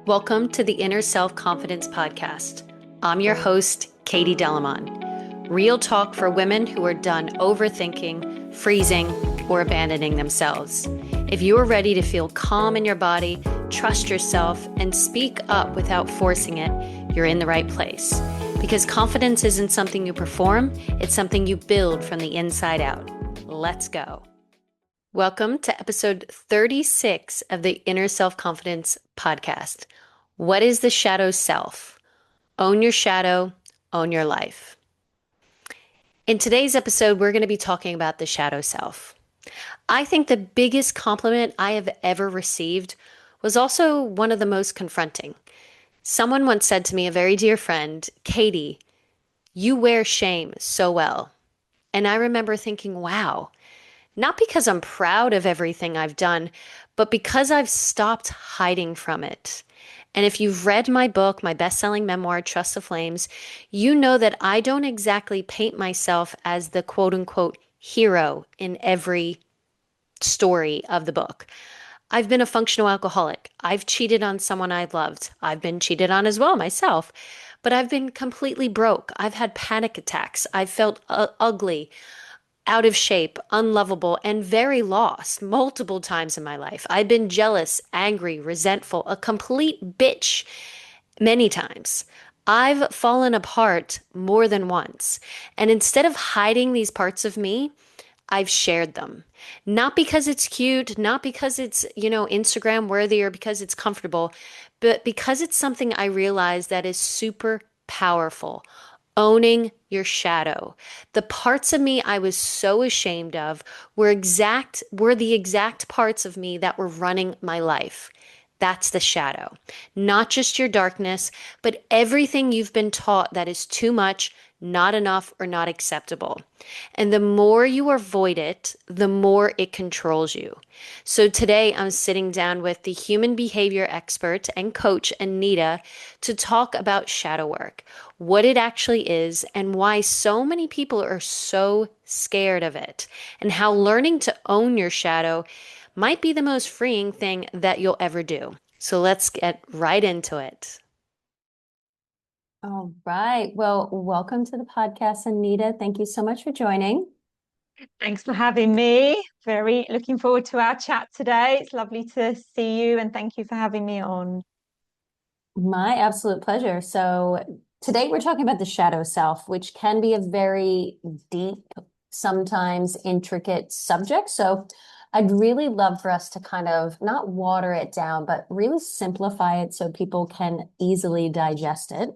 Welcome to the Inner Self Confidence Podcast. I'm your host, Katie Delamont. Real talk for women who are done overthinking, freezing, or abandoning themselves. If you are ready to feel calm in your body, trust yourself, and speak up without forcing it, you're in the right place. Because confidence isn't something you perform, it's something you build from the inside out. Let's go. Welcome to episode 36 of the Inner Self Confidence Podcast. What is the shadow self? Own your shadow, own your life. In today's episode, we're going to be talking about the shadow self. I think the biggest compliment I have ever received was also one of the most confronting. Someone once said to me, a very dear friend, Katie, you wear shame so well. And I remember thinking, wow, not because I'm proud of everything I've done, but because I've stopped hiding from it. And if you've read my book, my best-selling memoir, Trust the Flames, you know that I don't exactly paint myself as the quote-unquote hero in every story of the book. I've been a functional alcoholic. I've cheated on someone I loved. I've been cheated on as well myself. But I've been completely broke. I've had panic attacks. I've felt ugly, out of shape, unlovable, and very lost multiple times in my life. I've been jealous, angry, resentful, a complete bitch many times. I've fallen apart more than once. And instead of hiding these parts of me, I've shared them. Not because it's cute, not because it's, Instagram worthy or because it's comfortable, but because it's something I realize that is super powerful. Owning your shadow. The parts of me I was so ashamed of were the exact parts of me that were running my life. That's the shadow. Not just your darkness, but everything you've been taught that is too much, not enough, or not acceptable. And the more you avoid it, the more it controls you. So today I'm sitting down with the human behavior expert and coach, Anita, to talk about shadow work, what it actually is, and why so many people are so scared of it, and how learning to own your shadow might be the most freeing thing that you'll ever do. So let's get right into it. All right. Well, welcome to the podcast, Anita. Thank you so much for joining. Thanks for having me. Very looking forward to our chat today. It's lovely to see you and thank you for having me on. My absolute pleasure. So today we're talking about the shadow self, which can be a very deep, sometimes intricate subject. So I'd really love for us to kind of not water it down, but really simplify it so people can easily digest it.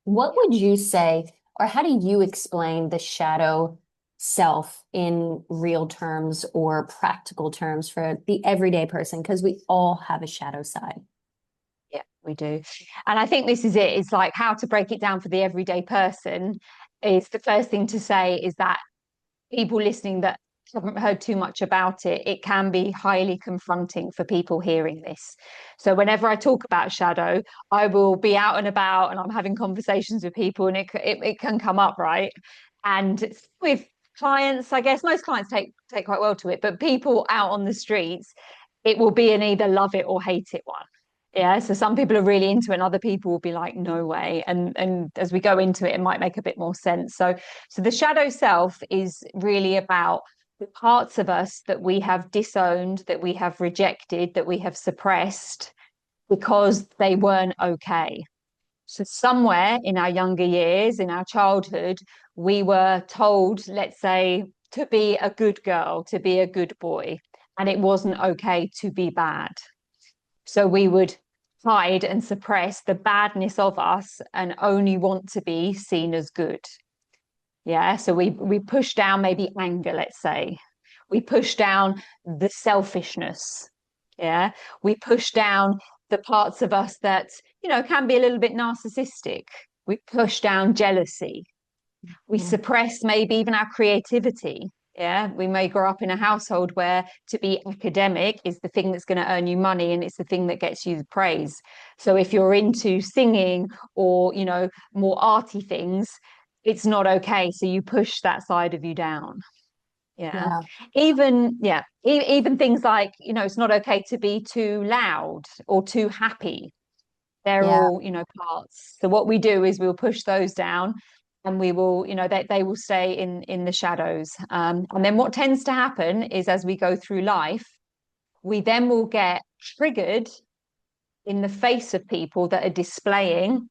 What would you say, or how do you explain the shadow self in real terms or practical terms for the everyday person? Because we all have a shadow side. Yeah, we do. And I think this is it. It's like how to break it down for the everyday person is the first thing to say is that people listening that haven't heard too much about it, it can be highly confronting for people hearing this. So whenever I talk about shadow, I will be out and about and I'm having conversations with people and it can come up, right? And with clients, I guess most clients take quite well to it, but people out on the streets, it will be an either love it or hate it one. Yeah, so some people are really into it and other people will be like, no way. And as we go into it, it might make a bit more sense. So the shadow self is really about the parts of us that we have disowned, that we have rejected, that we have suppressed because they weren't okay. So somewhere in our younger years, in our childhood, we were told, let's say, to be a good girl, to be a good boy, and it wasn't okay to be bad. So we would hide and suppress the badness of us and only want to be seen as good. Yeah, so we push down maybe anger, let's say. We push down the selfishness. Yeah, we push down the parts of us that, can be a little bit narcissistic. We push down jealousy. We suppress maybe even our creativity. Yeah, we may grow up in a household where to be academic is the thing that's going to earn you money and it's the thing that gets you the praise. So if you're into singing or, more arty things, it's not okay. So you push that side of you down. Yeah. Yeah. Even things like, it's not okay to be too loud or too happy. They're Yeah. all, parts. So what we do is we'll push those down, and we will, they will stay in the shadows. And then what tends to happen is, as we go through life, we then will get triggered in the face of people that are displaying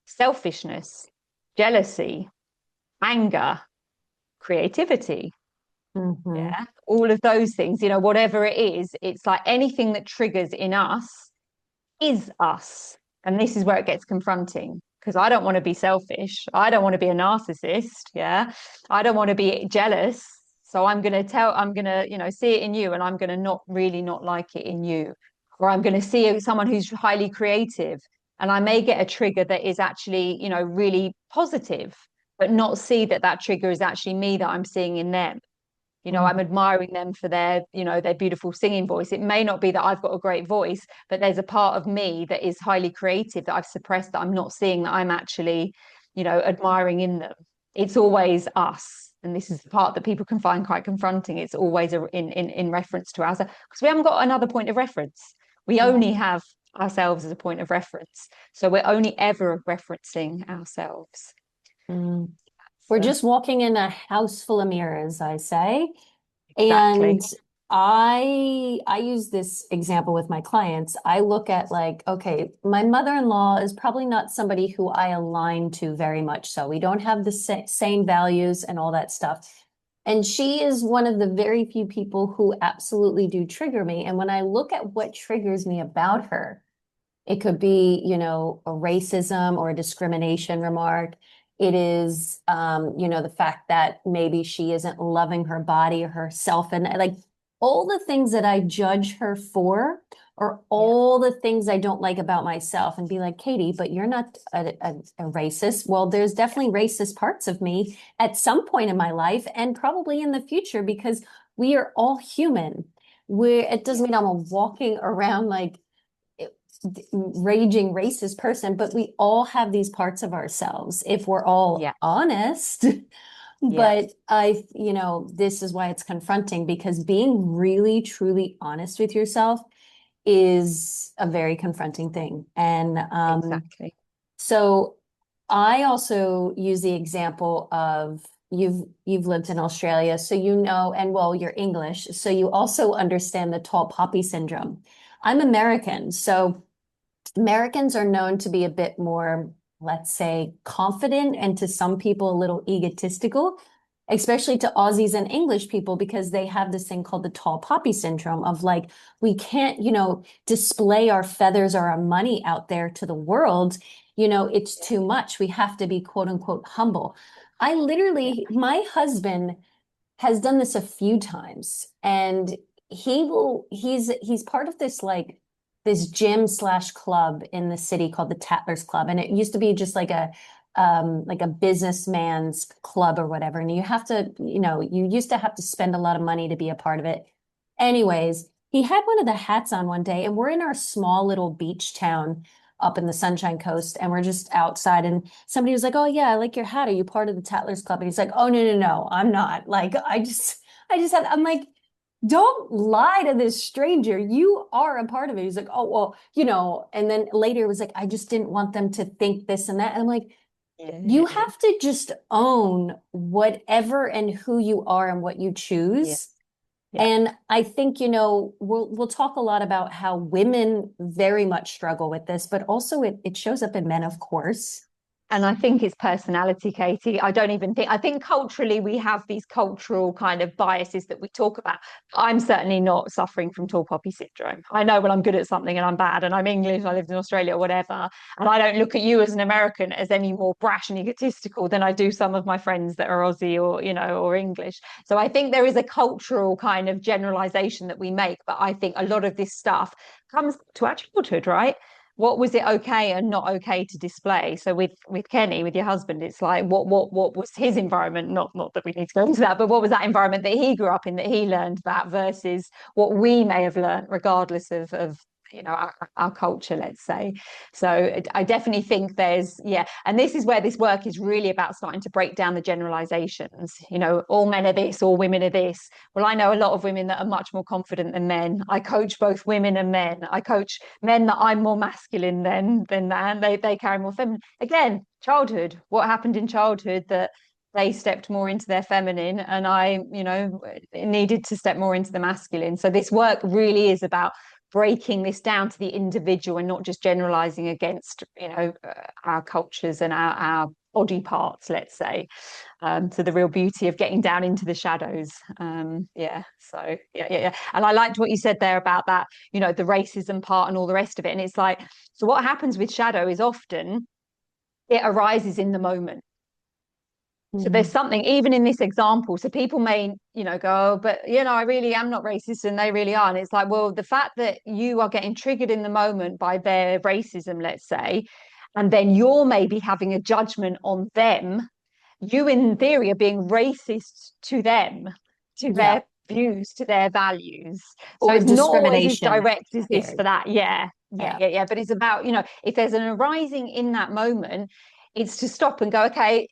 selfishness, jealousy, anger, creativity. Hmm. Yeah, all of those things, whatever it is, it's like anything that triggers in us is us. And this is where it gets confronting, because I don't want to be selfish. I don't want to be a narcissist. Yeah. I don't want to be jealous. So I'm going to, see it in you, and I'm going to not really not like it in you. Or I'm going to see someone who's highly creative, and I may get a trigger that is actually, really positive, but not see that that trigger is actually me that I'm seeing in them. I'm admiring them for their beautiful singing voice. It may not be that I've got a great voice, but there's a part of me that is highly creative that I've suppressed, that I'm not seeing, that I'm actually, admiring in them. It's always us. And this is the part that people can find quite confronting. It's always in reference to ourselves, because we haven't got another point of reference. We Yeah. only have ourselves as a point of reference. So we're only ever referencing ourselves. Mm. We're So, just walking in a house full of mirrors, I say. exactly. And I use this example with my clients. I look at like, okay, my mother-in-law is probably not somebody who I align to very much. So we don't have the same values and all that stuff. And she is one of the very few people who absolutely do trigger me. And when I look at what triggers me about her, it could be, a racism or a discrimination remark. It is, the fact that maybe she isn't loving her body or herself. And like all the things that I judge her for, or Yeah. all the things I don't like about myself, and be like, Katie, but you're not a racist. Well, there's definitely racist parts of me at some point in my life, and probably in the future, because we are all human. It doesn't mean I'm walking around like raging racist person, but we all have these parts of ourselves if we're all Yeah. honest. Yeah. But this is why it's confronting, because being really, truly honest with yourself is a very confronting thing. And Exactly. so I also use the example of you've lived in Australia, so and well, you're English, so you also understand the tall poppy syndrome. I'm American, so Americans are known to be a bit more, let's say, confident, and to some people a little egotistical, especially to Aussies and English people, because they have this thing called the tall poppy syndrome of like, we can't, display our feathers or our money out there to the world. It's too much. We have to be quote unquote humble. Yeah. My husband has done this a few times, and he's part of this like this gym slash club in the city called the Tattlers Club. And it used to be just like a businessman's club or whatever. And you have to, you used to have to spend a lot of money to be a part of it. Anyways, he had one of the hats on one day, and we're in our small little beach town up in the Sunshine Coast, and we're just outside, and somebody was like, "Oh yeah, I like your hat. Are you part of the Tattlers Club?" And he's like, "Oh no, no, no, I'm not. Like, I just had." I'm like, "Don't lie to this stranger. You are a part of it." He's like, "Oh well, And then later it was like, "I just didn't want them to think this and that." And I'm like, "You Yeah. have to just own whatever and who you are and what you Yeah. choose." Yeah. And I think, we'll talk a lot about how women very much struggle with this, but also it shows up in men, of course. And I think it's personality, Katie. I think culturally we have these cultural kind of biases that we talk about. I'm certainly not suffering from tall poppy syndrome. I know when I'm good at something and I'm bad, and I'm English, I lived in Australia or whatever. And I don't look at you as an American as any more brash and egotistical than I do some of my friends that are Aussie or English. So I think there is a cultural kind of generalization that we make. But I think a lot of this stuff comes to our childhood, right? What was it okay and not okay to display? So with Kenny, with your husband, it's like what was his environment? Not that we need to go into that, but what was that environment that he grew up in, that he learned that, versus what we may have learned, regardless of our culture, let's say. So I definitely think and this is where this work is really about starting to break down the generalizations. All men are this, all women are this. Well, I know a lot of women that are much more confident than men. I coach both women and men. I coach men that I'm more masculine than that. They carry more feminine. Again, childhood. What happened in childhood that they stepped more into their feminine, and I needed to step more into the masculine. So this work really is about breaking this down to the individual and not just generalizing against our cultures and our body parts, let's say. So the real beauty of getting down into the shadows. And I liked what you said there about that, the racism part and all the rest of it. And it's like, so what happens with shadow is often it arises in the moment. So there's something, even in this example, so people may, go, oh, but, I really am not racist and they really are. And it's like, well, the fact that you are getting triggered in the moment by their racism, let's say, and then you're maybe having a judgment on them, you in theory are being racist to them, to their views, to their values. So it's not always as direct as this for that. Yeah. But it's about, if there's an arising in that moment, it's to stop and go, okay,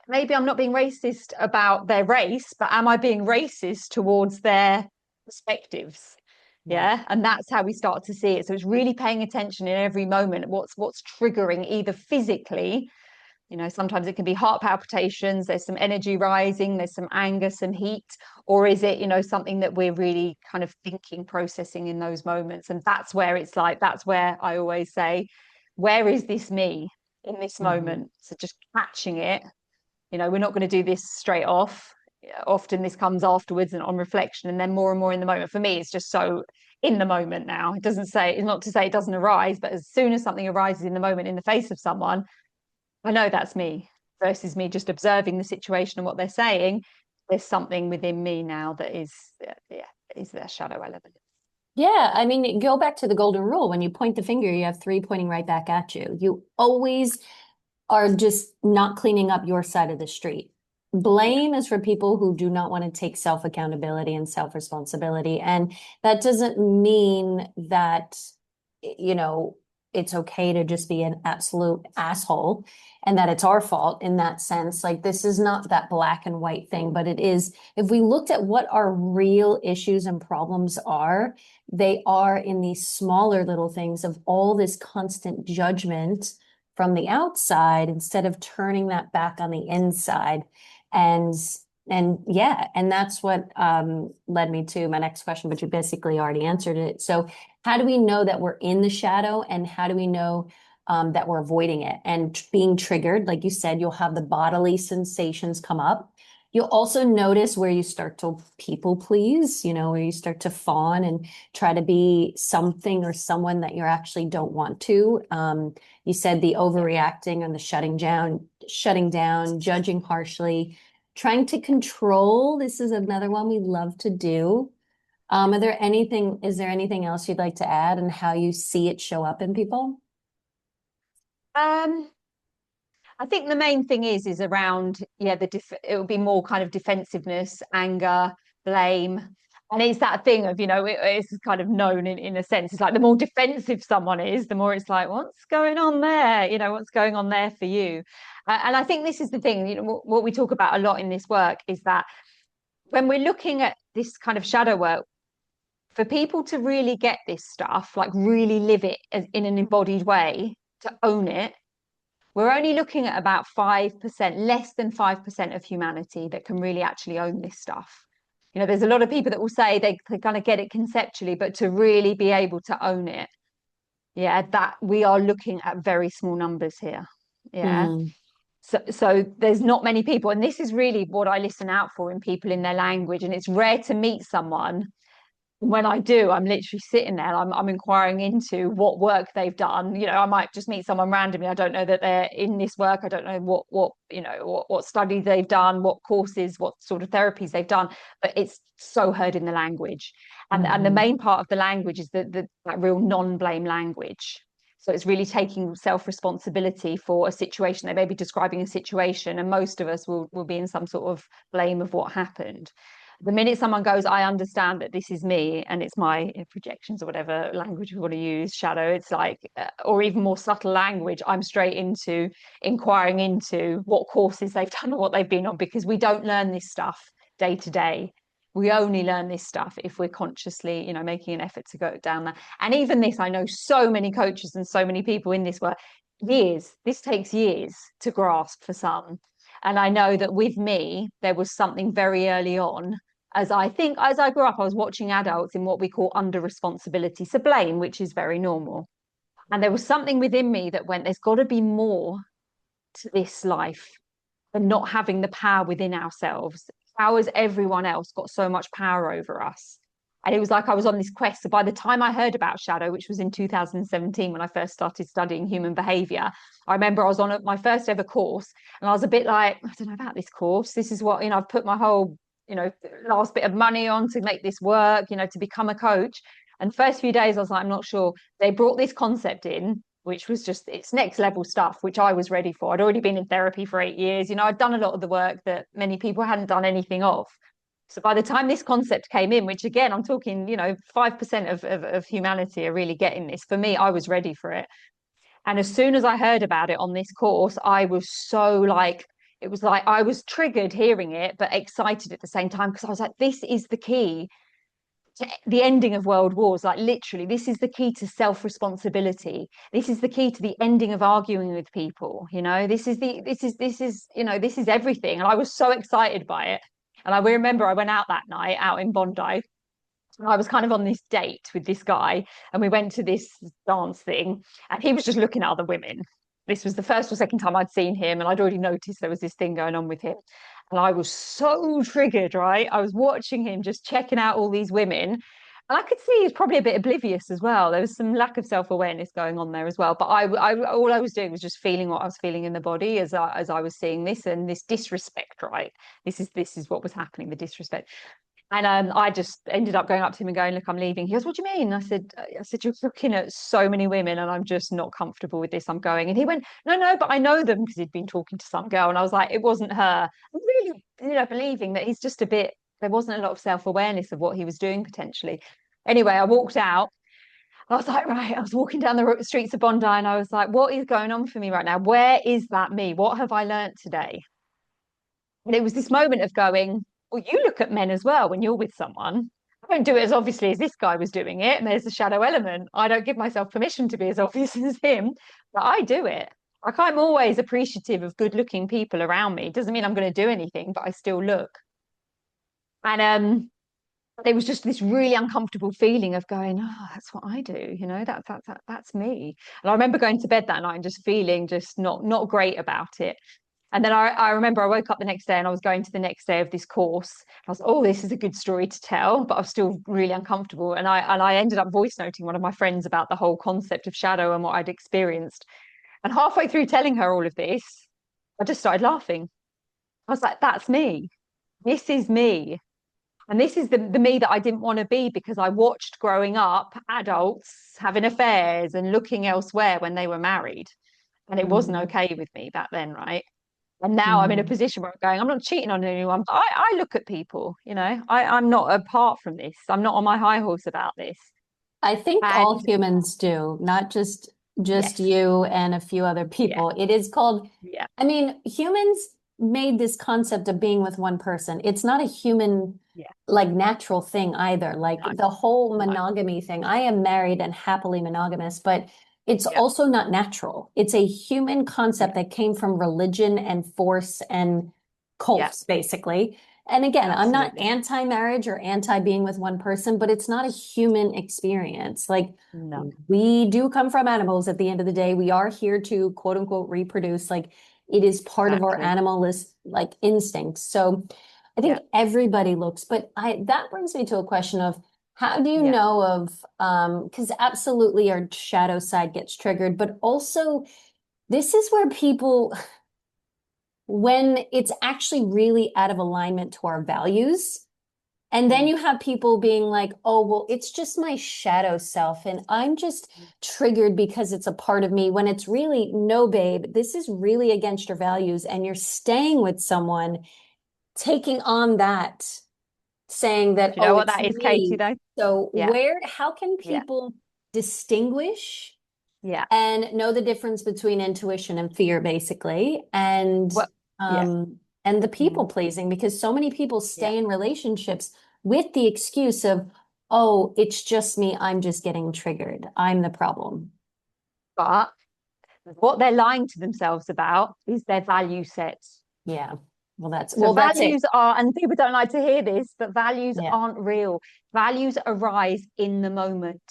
maybe I'm not being racist about their race, but am I being racist towards their perspectives? Yeah. And that's how we start to see it. So it's really paying attention in every moment. What's triggering either physically, sometimes it can be heart palpitations, there's some energy rising, there's some anger, some heat, or is it, something that we're really kind of thinking, processing in those moments? And that's where I always say, where is this me in this moment? So just catching it. We're not going to do this straight off. Often this comes afterwards and on reflection, and then more and more in the moment. For me, it's just so in the moment now. It's not to say it doesn't arise, but as soon as something arises in the moment in the face of someone, I know that's me versus me just observing the situation and what they're saying. There's something within me now that is their shadow element. Yeah, I mean, go back to the golden rule. When you point the finger, you have three pointing right back at you. You always are just not cleaning up your side of the street. Blame is for people who do not want to take self-accountability and self-responsibility. And that doesn't mean that, it's okay to just be an absolute asshole and that it's our fault in that sense. Like, this is not that black and white thing, but it is, if we looked at what our real issues and problems are, they are in these smaller little things of all this constant judgment from the outside instead of turning that back on the inside. And that's what led me to my next question, but you basically already answered it. So how do we know that we're in the shadow, and how do we know that we're avoiding it and being triggered? Like you said, you'll have the bodily sensations come up. You'll also notice where you start to people please, where you start to fawn and try to be something or someone that you actually don't want to. You said the overreacting and the shutting down, judging harshly, trying to control. This is another one we love to do. Is there anything else you'd like to add and how you see it show up in people? I think the main thing is around, it will be more kind of defensiveness, anger, blame. And it's that thing of, it's kind of known in a sense. It's like the more defensive someone is, the more it's like, what's going on there? What's going on there for you? And I think this is the thing, what we talk about a lot in this work is that when we're looking at this kind of shadow work, for people to really get this stuff, like really live it in an embodied way, to own it, we're only looking at about 5%, less than 5% of humanity that can really actually own this stuff. There's a lot of people that will say they kind of get it conceptually, but to really be able to own it, that we are looking at very small numbers here. So there's not many people, and this is really what I listen out for in people in their language. And it's rare to meet someone. When I do, I'm literally sitting there, I'm inquiring into what work they've done. I might just meet someone randomly. I don't know that they're in this work. I don't know what studies they've done, what courses, what sort of therapies they've done, but it's so heard in the language. And the main part of the language is that real non-blame language. So it's really taking self-responsibility for a situation. They may be describing a situation, and most of us will be in some sort of blame of what happened. The minute someone goes, I understand that this is me and it's my projections or whatever language we want to use, shadow, it's like, or even more subtle language, I'm straight into inquiring into what courses they've done or what they've been on, because we don't learn this stuff day to day. We only learn this stuff if we're consciously, making an effort to go down that. And even this, I know so many coaches and so many people in this work, this takes years to grasp for some. And I know that with me, there was something very early on, as I think as I grew up, I was watching adults in what we call under responsibility, so blame, which is very normal. And there was something within me that went, there's got to be more to this life than not having the power within ourselves. How has everyone else got so much power over us? And it was like I was on this quest. So by the time I heard about shadow, which was in 2017 when I first started studying human behavior, I remember I was on my first ever course, and I was a bit like, I don't know about this course. This is what, I've put my whole, last bit of money on to make this work, to become a coach. And the first few days, I was like, I'm not sure. They brought this concept in, which was just, it's next level stuff, which I was ready for. I'd already been in therapy for 8 years. I'd done a lot of the work that many people hadn't done anything of. So by the time this concept came in, which again, I'm talking, 5% of humanity are really getting this. For me, I was ready for it. And as soon as I heard about it on this course, I was so like, it was like I was triggered hearing it, but excited at the same time, because I was like, this is the key to the ending of world wars. Like literally, this is the key to self-responsibility. This is the key to the ending of arguing with people. This is everything. And I was so excited by it. And I remember I went out that night out in Bondi. I was kind of on this date with this guy, and we went to this dance thing, and he was just looking at other women. This was the first or second time I'd seen him, and I'd already noticed there was this thing going on with him. And I was so triggered, right? I was watching him just checking out all these women. And I could see he's probably a bit oblivious as well. There was some lack of self-awareness going on there as well. But all I was doing was just feeling what I was feeling in the body as I was seeing this, and this disrespect, right? This is what was happening, the disrespect. And I just ended up going up to him and going, look, I'm leaving. He goes, what do you mean? I said, you're looking at so many women and I'm just not comfortable with this. I'm going. And he went, no, but I know them, because he'd been talking to some girl. And I was like, it wasn't her. I'm really, believing that he's just a bit, there wasn't a lot of self-awareness of what he was doing potentially. Anyway, I walked out. I was like, right, I was walking down the streets of Bondi, and I was like, what is going on for me right now? Where is that me? What have I learned today? And it was this moment of going, well, you look at men as well when you're with someone. I don't do it as obviously as this guy was doing it. And there's the shadow element. I don't give myself permission to be as obvious as him, but I do it. Like I'm always appreciative of good looking people around me. It doesn't mean I'm going to do anything, but I still look. And there was just this really uncomfortable feeling of going, oh, that's what I do, that's me. And I remember going to bed that night and just feeling just not great about it. And then I remember I woke up the next day and I was going to the next day of this course. I was, oh, this is a good story to tell, but I was still really uncomfortable. And I ended up voice noting one of my friends about the whole concept of shadow and what I'd experienced. And halfway through telling her all of this, I just started laughing. I was like, that's me. This is me. And this is the me that I didn't want to be, because I watched growing up adults having affairs and looking elsewhere when they were married. And it wasn't okay with me back then, right? And now I'm in a position where I'm going, I'm not cheating on anyone, but I look at people, I'm not apart from this. I'm not on my high horse about this. I think all And humans do, not just yes, you and a few other yeah, people. It is called, yeah, I mean, humans made this concept of being with one person. It's not a human yeah, like natural thing either. Like no, the whole no, monogamy thing. I am married and happily monogamous, but it's yeah, also not natural. It's a human concept yeah, that came from religion and force and yeah, cults, basically. And again, I'm not absolutely. anti-marriage or anti-being with one person, but it's not a human experience. Like No, we do come from animals at the end of the day. We are here to quote unquote reproduce. Like it is part of our exactly. animalist like instincts. So I Yeah, think everybody looks, but I that brings me to a question of how do you yeah, know of because absolutely our shadow side gets triggered, but also this is where people when it's actually really out of alignment to our values. And then mm, you have people being like, oh, well, it's just my shadow self. And I'm just triggered because it's a part of me when it's really, no, babe, this is really against your values. And you're staying with someone, taking on that saying that, Do you know oh, what it's that is, Katie, me. though? So Yeah, how can yeah, people distinguish yeah. and know the difference between intuition and fear, basically, Well, yeah, um, and the people mm, pleasing? Because so many people yeah. stay in relationships with the excuse of, oh, it's just me, I'm just getting triggered, I'm the problem. But what they're lying to themselves about is their value sets. Yeah. So That's it. values are, and people don't like to hear this, but values Yeah. aren't real. Values arise in the moment.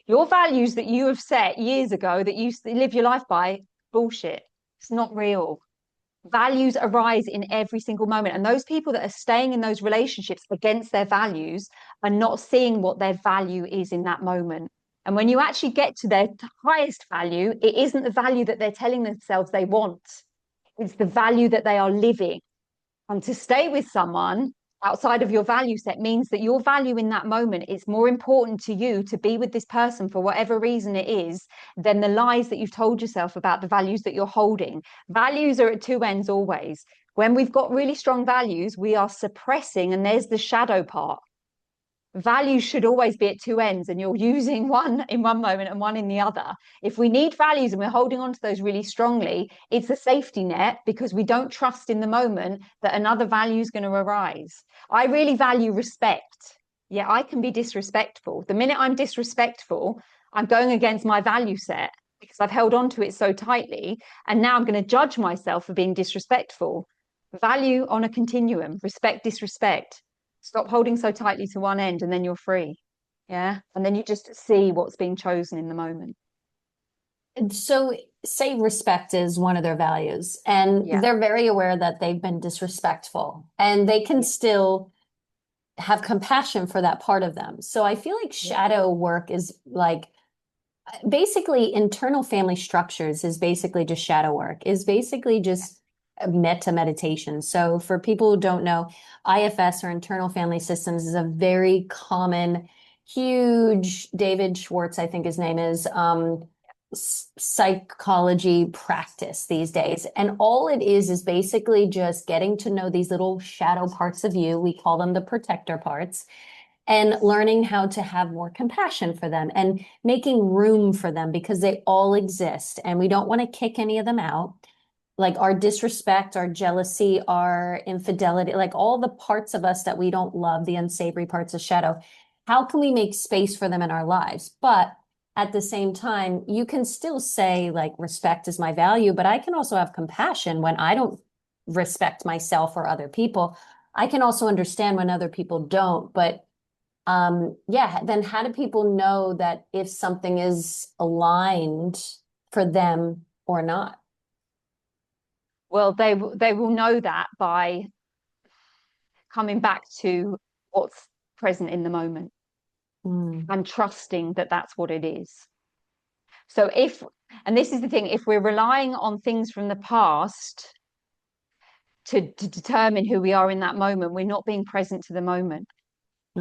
Your values that you have set years ago that you live your life by, bullshit. It's not real. Values arise in every single moment. And those people that are staying in those relationships against their values are not seeing what their value is in that moment. And when you actually get to their highest value, it isn't the value that they're telling themselves they want, it's the value that they are living. And to stay with someone outside of your value set means that your value in that moment is more important to you to be with this person for whatever reason it is than the lies that you've told yourself about the values that you're holding. Values are at two ends always. When we've got really strong values, we are suppressing, and there's the shadow part. Values should always be at two ends, and you're using one in one moment and one in the other. If we need values and we're holding on to those really strongly, it's a safety net because we don't trust in the moment that another value is going to arise. I really value respect. Yeah, I can be disrespectful. The minute I'm disrespectful, I'm going against my value set because I've held on to it so tightly, and now I'm going to judge myself for being disrespectful. Value on a continuum, respect, disrespect. Stop holding so tightly to one end, and then you're free. Yeah. And then you just see what's being chosen in the moment. And so, say respect is one of their values, and Yeah. they're very aware that they've been disrespectful, and they can Yeah. still have compassion for that part of them. So I feel like Yeah. shadow work is like basically internal family structures is basically just shadow work, is basically Yeah. just a meta meditation. So for people who don't know, IFS or internal family systems is a very common, huge David Schwartz, I think his name is, psychology practice these days. And all it is basically just getting to know these little shadow parts of you. We call them the protector parts, and learning how to have more compassion for them and making room for them because they all exist and we don't want to kick any of them out. Like our disrespect, our jealousy, our infidelity, like all the parts of us that we don't love, the unsavory parts of shadow. How can we make space for them in our lives? But at the same time, you can still say, like, respect is my value, but I can also have compassion when I don't respect myself or other people. I can also understand when other people don't, but yeah, then how do people know that if something is aligned for them or not? Well, they will know that by coming back to what's present in the moment Mm, and trusting that that's what it is. So if, and this is the thing, if we're relying on things from the past to determine who we are in that moment, we're not being present to the moment.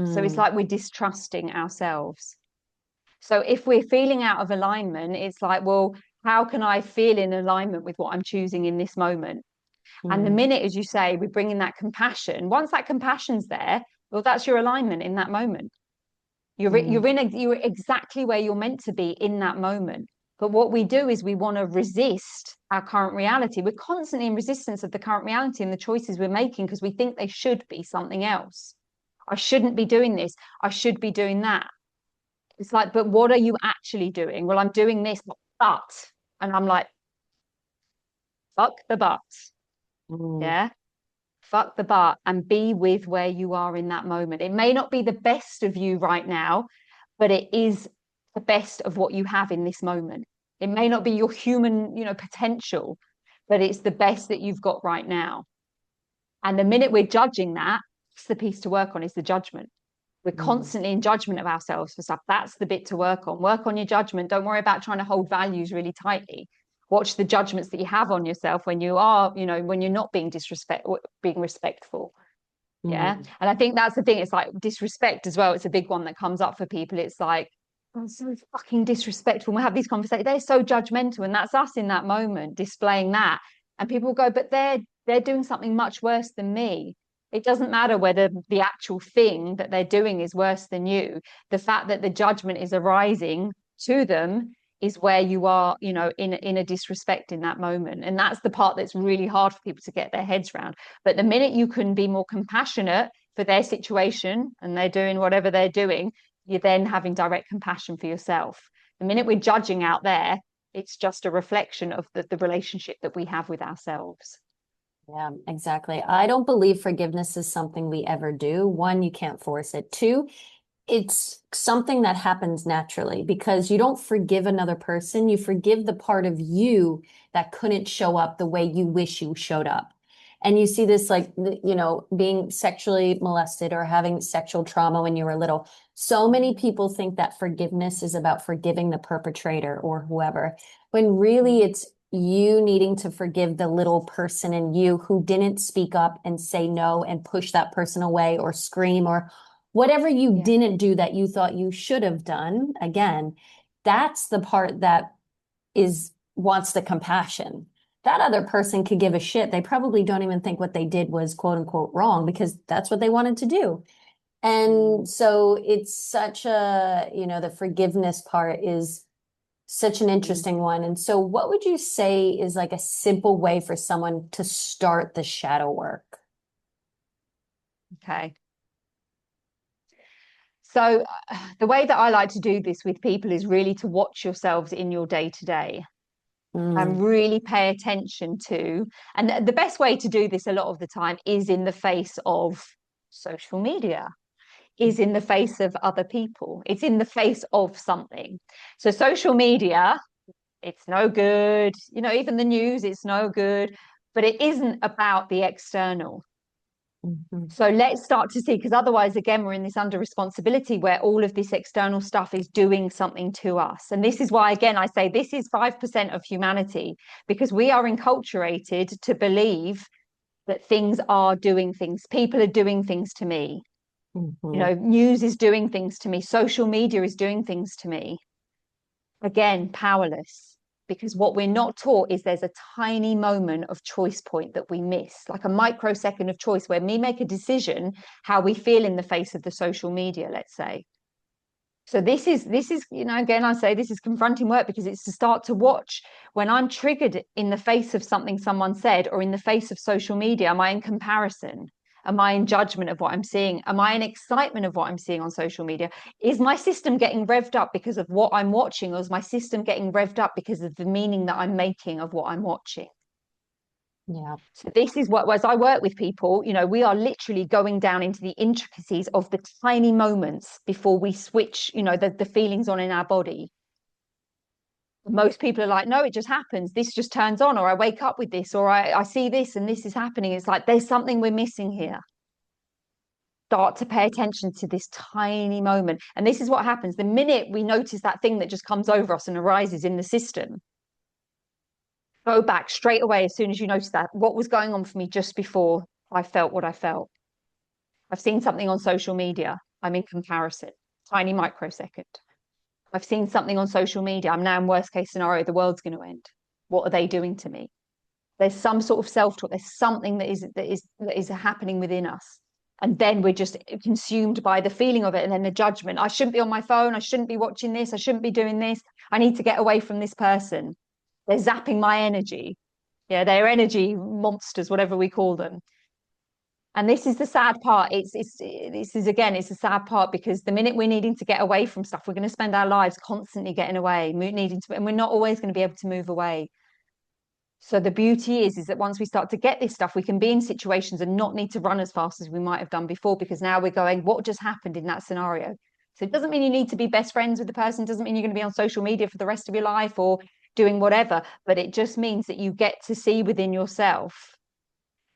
So it's mm, like we're distrusting ourselves. So if we're feeling out of alignment, it's like, well, how can I feel in alignment with what I'm choosing in this moment? And the mm, minute, as you say, we bring in that compassion, once that compassion's there, well, that's your alignment in that moment. mm, You're exactly where you're meant to be in that moment. But what we do is we want to resist our current reality. We're constantly in resistance of the current reality and the choices we're making because we think they should be something else. I shouldn't be doing this. I should be doing that. It's like, but what are you actually doing? Well, I'm doing this, but, and I'm like, fuck the but. mm, Yeah. Fuck the but and be with where you are in that moment. It may not be the best of you right now, but it is the best of what you have in this moment. It may not be your human, potential, but it's the best that you've got right now. And the minute we're judging that, it's the piece to work on is the judgment. We're mm, constantly in judgment of ourselves for stuff. That's the bit to work on. Work on your judgment. Don't worry about trying to hold values really tightly. Watch the judgments that you have on yourself when you are, when you're not being respectful. Yeah. mm. And I think that's the thing. It's like disrespect as well. It's a big one that comes up for people. It's like, I'm so fucking disrespectful. We have these conversations. They're so judgmental. And that's us in that moment displaying that. And people go, but they're doing something much worse than me. It doesn't matter whether the actual thing that they're doing is worse than you. The fact that the judgment is arising to them is where you are, in a disrespect in that moment. And that's the part that's really hard for people to get their heads around. But the minute you can be more compassionate for their situation and they're doing whatever they're doing, you're then having direct compassion for yourself. The minute we're judging out there, it's just a reflection of the relationship that we have with ourselves. Yeah, exactly. I don't believe forgiveness is something we ever do. One, you can't force it. Two, it's something that happens naturally because you don't forgive another person. You forgive the part of you that couldn't show up the way you wish you showed up. And you see this like, being sexually molested or having sexual trauma when you were little. So many people think that forgiveness is about forgiving the perpetrator or whoever, when really it's you needing to forgive the little person in you who didn't speak up and say no and push that person away or scream or whatever you didn't do that you thought you should have done. Again, that's the part that is wants the compassion. That other person could give a shit. They probably don't even think what they did was quote unquote wrong because that's what they wanted to do. And so it's such the forgiveness part is such an interesting one. And so what would you say is like a simple way for someone to start the shadow work? Okay. So the way that I like to do this with people is really to watch yourselves in your day to day and really pay attention to. And the best way to do this a lot of the time is in the face of social media, is in the face of other people. It's in the face of something. So social media, it's no good. Even the news, it's no good. But it isn't about the external. Mm-hmm. So let's start to see, because otherwise, again, we're in this under responsibility where all of this external stuff is doing something to us. And this is why, again, I say this is 5% of humanity, because we are enculturated to believe that things are doing things. People are doing things to me. Mm-hmm. News is doing things to me. Social media is doing things to me. Again, powerless. Because what we're not taught is there's a tiny moment of choice point that we miss, like a microsecond of choice where we make a decision how we feel in the face of the social media, let's say. So this is again, I say this is confronting work because it's to start to watch when I'm triggered in the face of something someone said or in the face of social media. Am I in comparison? Am I in judgment of what I'm seeing? Am I in excitement of what I'm seeing on social media? Is my system getting revved up because of what I'm watching, or is my system getting revved up because of the meaning that I'm making of what I'm watching? Yeah. So this is what, as I work with people, we are literally going down into the intricacies of the tiny moments before we switch, the feelings on in our body. Most people are like, no, it just happens. This just turns on, or I wake up with this, or I see this and this is happening. It's like, there's something we're missing here. Start to pay attention to this tiny moment. And this is what happens the minute we notice that thing that just comes over us and arises in the system. Go back straight away as soon as you notice that. What was going on for me just before I felt what I felt? I've seen something on social media. I'm in comparison. Tiny microsecond. I've seen something on social media. I'm now in worst case scenario. The world's going to end. What are they doing to me? There's some sort of self-talk. There's something that is happening within us. And then we're just consumed by the feeling of it and then the judgment. I shouldn't be on my phone. I shouldn't be watching this. I shouldn't be doing this. I need to get away from this person. They're zapping my energy. Yeah, they're energy monsters, whatever we call them. And this is the sad part. This is again, it's a sad part because the minute we're needing to get away from stuff, we're going to spend our lives constantly getting away, needing to, and we're not always going to be able to move away. So the beauty is that once we start to get this stuff, we can be in situations and not need to run as fast as we might have done before, because now we're going, what just happened in that scenario? So it doesn't mean you need to be best friends with the person. It doesn't mean you're going to be on social media for the rest of your life or doing whatever, but it just means that you get to see within yourself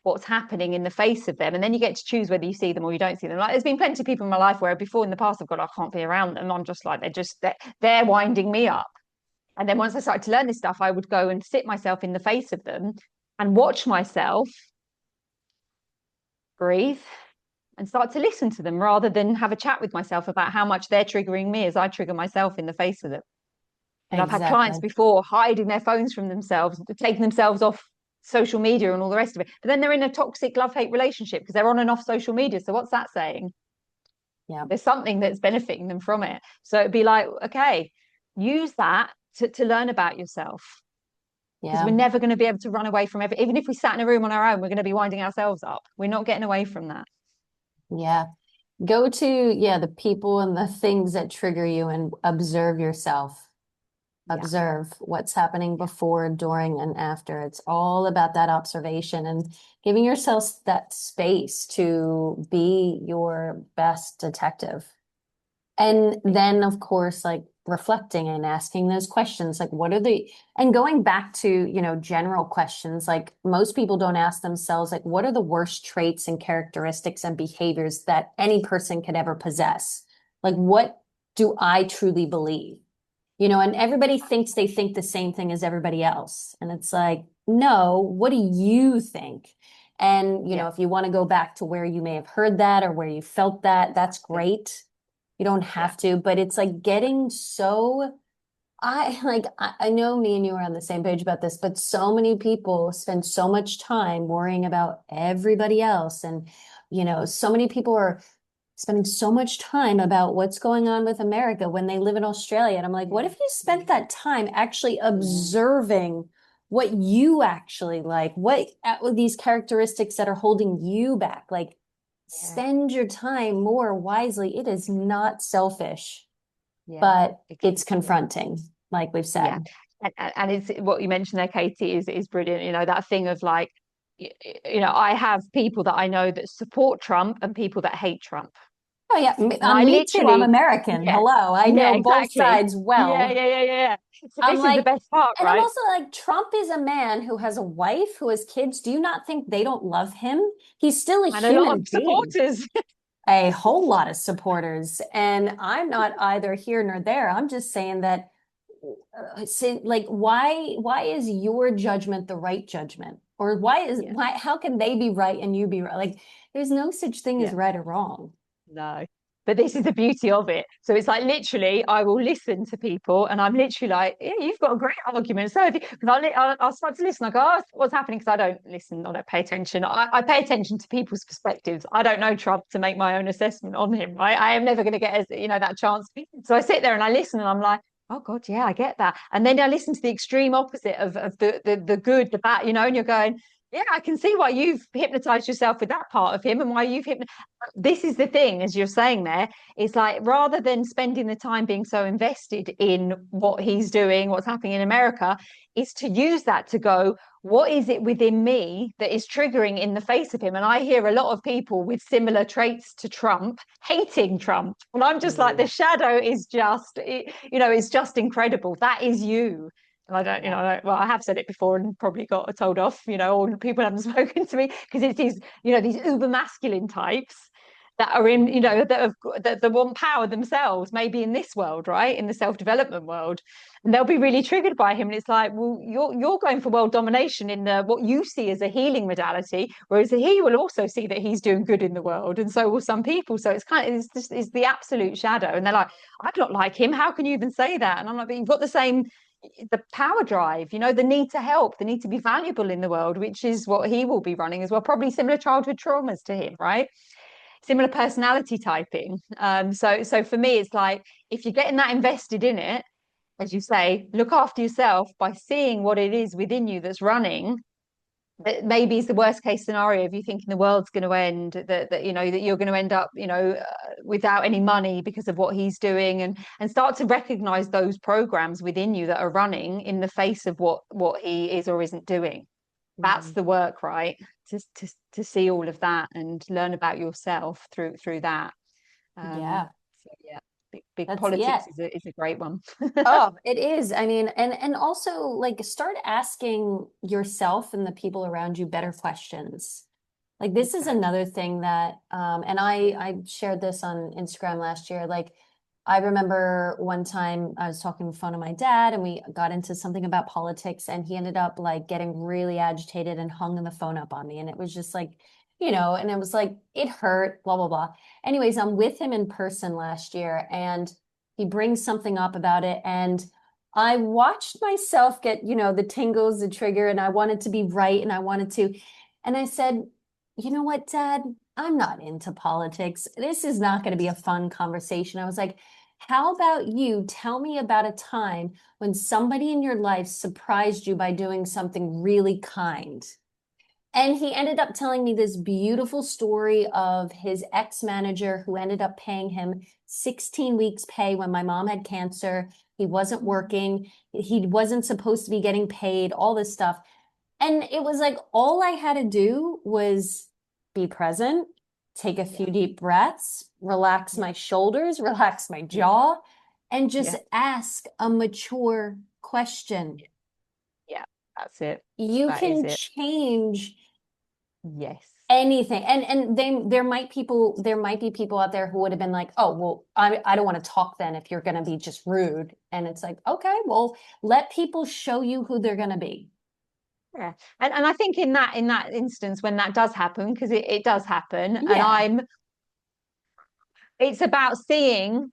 what's happening in the face of them. And then you get to choose whether you see them or you don't see them. Like there's been plenty of people in my life where before in the past I've gone, I can't be around them. I'm just like, they're winding me up. And then once I started to learn this stuff, I would go and sit myself in the face of them and watch myself breathe and start to listen to them rather than have a chat with myself about how much they're triggering me as I trigger myself in the face of them. And I've had clients Exactly. before hiding their phones from themselves, taking themselves off social media and all the rest of it. But then they're in a toxic love-hate relationship because they're on and off social media. So what's that saying? Yeah. There's something that's benefiting them from it. So it'd be like, okay, use that to learn about yourself. Because we're Yeah. never going to be able to run away from everything. Even if we sat in a room on our own, we're going to be winding ourselves up. We're not getting away from that. Yeah. Go to, yeah, the people and the things that trigger you and observe yourself. Yeah. Observe what's happening Yeah. before, during, and after. It's all about that observation and giving yourself that space to be your best detective. And then, of course, like reflecting and asking those questions, like what are the, and going back to, general questions, like most people don't ask themselves, like, what are the worst traits and characteristics and behaviors that any person could ever possess? Like, what do I truly believe? And everybody thinks they think the same thing as everybody else. And it's like, no, what do you think? And, Yeah. if you want to go back to where you may have heard that or where you felt that, that's great. You don't Yeah. have to, but it's like getting so I know me and you are on the same page about this, but so many people spend so much time worrying about everybody else. And, so many people are spending so much time about what's going on with America when they live in Australia. And I'm like, what if you spent that time actually Yeah. observing what you actually like, what these characteristics that are holding you back? Like, Yeah. spend your time more wisely. It is not selfish, Yeah. but it's Exactly. confronting, like we've Yeah. said. And it's what you mentioned there, Katie, is brilliant. That thing of like, I have people that I know that support Trump and people that hate Trump. Oh, yeah. And I Me too. I'm literally, American. yeah, Hello. I yeah, know both exactly. sides Yeah, well. yeah, yeah, yeah. So I'm this is the like, best part, and I'm right? also like, Trump is a man who has a wife, who has kids. Do you not think they don't love him? He's still a And a lot human of being, supporters. a whole lot of supporters. And I'm not either here nor there. I'm just saying that, like, why is your judgment the right judgment? Or Yeah, how can they be right and you be right? Like, there's no such thing as yeah. right or wrong. No. But this is the beauty of it. So it's like literally, I will listen to people, and I'm literally like, "Yeah, you've got a great argument." So if you, because I'll start to listen, I go, "Oh, what's happening?" Because I don't listen, I don't pay attention. I pay attention to people's perspectives. I don't know Trump to make my own assessment on him. Right? I am never going to get that chance. So I sit there and I listen, and I'm like, "Oh God, yeah, I get that." And then I listen to the extreme opposite of the good, the bad, and you're going, "Yeah, I can see why you've hypnotized yourself with that part of him, and why you've hypnotized." This is the thing, as you're saying there, it's like rather than spending the time being so invested in what he's doing, what's happening in America, is to use that to go, what is it within me that is triggering in the face of him? And I hear a lot of people with similar traits to Trump hating Trump. And I'm just like, the Mm, shadow is just, it's just incredible. That is you. And I don't, yeah. well, I have said it before and probably got told off, or people haven't spoken to me because it's these uber masculine types that are in, that want power themselves, maybe in this world, right? In the self-development world. And they'll be really triggered by him. And it's like, well, you're going for world domination in what you see as a healing modality, whereas he will also see that he's doing good in the world. And so will some people. So it's the absolute shadow. And they're like, I don't like him. How can you even say that? And I'm like, but you've got the power drive, the need to help, the need to be valuable in the world, which is what he will be running as well. Probably similar childhood traumas to him, right? Similar personality typing. So for me, it's like if you're getting that invested in it, as you say, look after yourself by seeing what it is within you that's running. That maybe is the worst case scenario if you thinking the world's going to end, that you're going to end up, without any money because of what he's doing, and start to recognize those programs within you that are running in the face of what he is or isn't doing. That's Mhm. the work, right? To see all of that and learn about yourself through that. Yeah. So yeah, big That's, yeah. politics is a great one. Oh, it is. I mean, and also like start asking yourself and the people around you better questions. Like this is Exactly. another thing that and I shared this on Instagram last year. Like I remember one time I was talking on the phone to my dad and we got into something about politics and he ended up like getting really agitated and hung the phone up on me. And it was just like, and it was like it hurt, blah, blah, blah. Anyways, I'm with him in person last year and he brings something up about it and I watched myself get, the tingles, the trigger, and I wanted to be right and I wanted to. And I said, you know what, Dad? I'm not into politics. This is not going to be a fun conversation. I was like, how about you tell me about a time when somebody in your life surprised you by doing something really kind? And he ended up telling me this beautiful story of his ex-manager who ended up paying him 16 weeks pay when my mom had cancer. He wasn't working. He wasn't supposed to be getting paid, all this stuff. And it was like all I had to do was be present, take a few Yeah. deep breaths, relax Yeah. my shoulders, relax my Yeah. jaw, and just Yeah. ask a mature question. Yeah. That's it. You That is can it. change Yes. anything. And there might be people out there who would have been like, oh, well, I don't want to talk then if you're going to be just rude. And it's like, okay, well, let people show you who they're going to be. Yeah. And I think in that instance when that does happen, because it does happen, and Yeah. it's about seeing